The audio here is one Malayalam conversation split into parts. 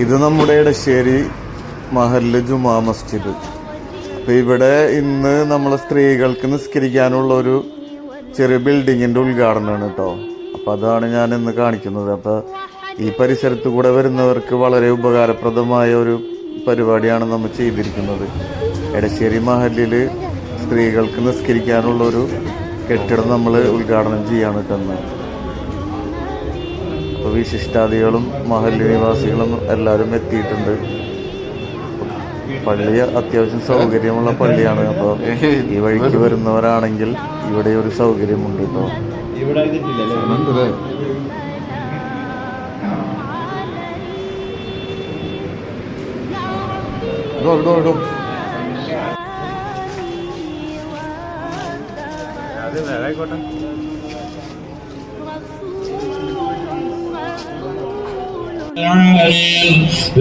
ഇത് നമ്മുടെ എടശ്ശേരി മഹല്ല് ജുമാ മസ്ജിദ്. അപ്പോൾ ഇവിടെ ഇന്ന് നമ്മളെ സ്ത്രീകൾക്ക് നിസ്കരിക്കാനുള്ള ഒരു ചെറിയ ബിൽഡിങ്ങിൻ്റെ ഉദ്ഘാടനമാണ് കേട്ടോ. അപ്പോൾ അതാണ് ഞാൻ ഇന്ന് കാണിക്കുന്നത്. അപ്പോൾ ഈ പരിസരത്ത് കൂടെ വരുന്നവർക്ക് വളരെ ഉപകാരപ്രദമായ ഒരു പരിപാടിയാണ് നമ്മൾ ചെയ്തിരിക്കുന്നത്. എടശ്ശേരി മഹല്ലിൽ സ്ത്രീകൾക്ക് നിസ്കരിക്കാനുള്ളൊരു കെട്ടിടം നമ്മൾ ഉദ്ഘാടനം ചെയ്യാണ് കേട്ടോ. അപ്പോൾ വിശിഷ്ടാദികളും മഹല്ല് നിവാസികളും എല്ലാവരും എത്തിയിട്ടുണ്ട്. പള്ളി അത്യാവശ്യം സൗകര്യമുള്ള പള്ളിയാണ്. അപ്പോൾ ഈ വഴിക്ക് വരുന്നവരാണെങ്കിൽ ഇവിടെ ഒരു സൗകര്യമുണ്ട് കേട്ടോ.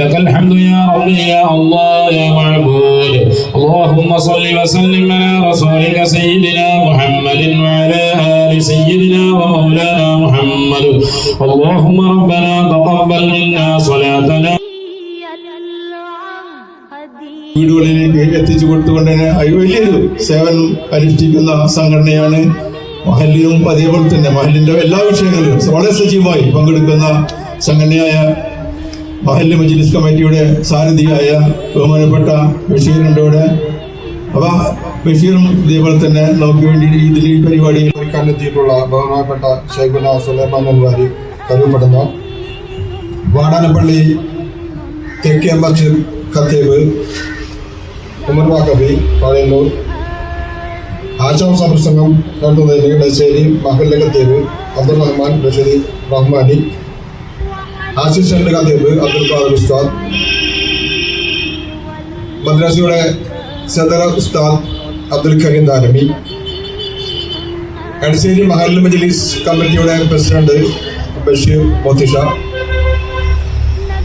لك الحمد يا ربي يا الله يا معبود. اللهم صل وسلم على رسولك سيدنا محمد وعلى آل سيدنا ومولانا محمد. اللهم ربنا تقبل منا صلاتنا. വീടുകളിലേക്ക് എത്തിച്ചു കൊടുത്തുകൊണ്ട് തന്നെ വലിയൊരു സേവനം അനുഷ്ഠിക്കുന്ന സംഘടനയാണ് മഹല്ലിലും. അതേപോലെ തന്നെ മഹല്ലിന്റെ എല്ലാ വിഷയങ്ങളിലും വളരെ സജീവമായി പങ്കെടുക്കുന്ന സംഘടനയായ മഹല്ല് മജ്ലിസ് കമ്മിറ്റിയുടെ സാരഥിയായ ബഹുമാനപ്പെട്ട ബഷീറിൻ്റെ ഇവിടെ. അപ്പൊ ബഷീറും ഇതേപോലെ തന്നെ നമുക്ക് വേണ്ടി ഇതിൽ ഈ പരിപാടിയിൽ എത്തിയിട്ടുള്ള ബഹുമാനപ്പെട്ട ഷൈഖുന സുലൈമാൻ അൻവാരി കരുവപ്പെടുന്ന വാടാനപ്പള്ളി തെക്കേ മസ്ജിദ് ഖത്തീബ് ഉമർ വാക്കബി പാളയന്നൂർ ആശംസ പ്രസംഗം നടത്തുന്നതിന് എടശ്ശേരി മഹല്ല് ഖത്തീബ് അബ്ദുൾ റഹ്മാൻ ബഷീർ റഹ്മാനി, അസിസ്റ്റന്റ് ഖത്തീബ് അബ്ദുൽ ഖാദർ ഉസ്താദ്, മദ്രസയുടെ സദർ ഉസ്താദ് അബ്ദുൽ കരീം ദാരമി, എടശ്ശേരി മഹല്ല് മജ്ലിസ് കമ്മിറ്റിയുടെ പ്രസിഡന്റ് ബഷീർ മോത്തിഷ,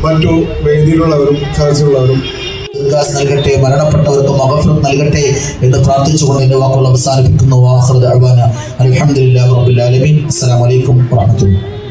മറ്റു വേദിയിലുള്ളവരും സദസ്സിലുള്ളവരും നൽകട്ടെ, മരണപ്പെട്ടവർക്ക് മഗ്ഫിറത്ത് നൽകട്ടെ എന്ന് പ്രാർത്ഥിച്ചുകൊണ്ട് എന്റെ വാക്കുകൾ അവസാനിപ്പിക്കുന്നു. അൽഹംദുലില്ലാഹി റബ്ബിൽ ആലമീൻ. അസ്സലാമു അലൈക്കും വറഹ്മത്തുള്ളാഹി.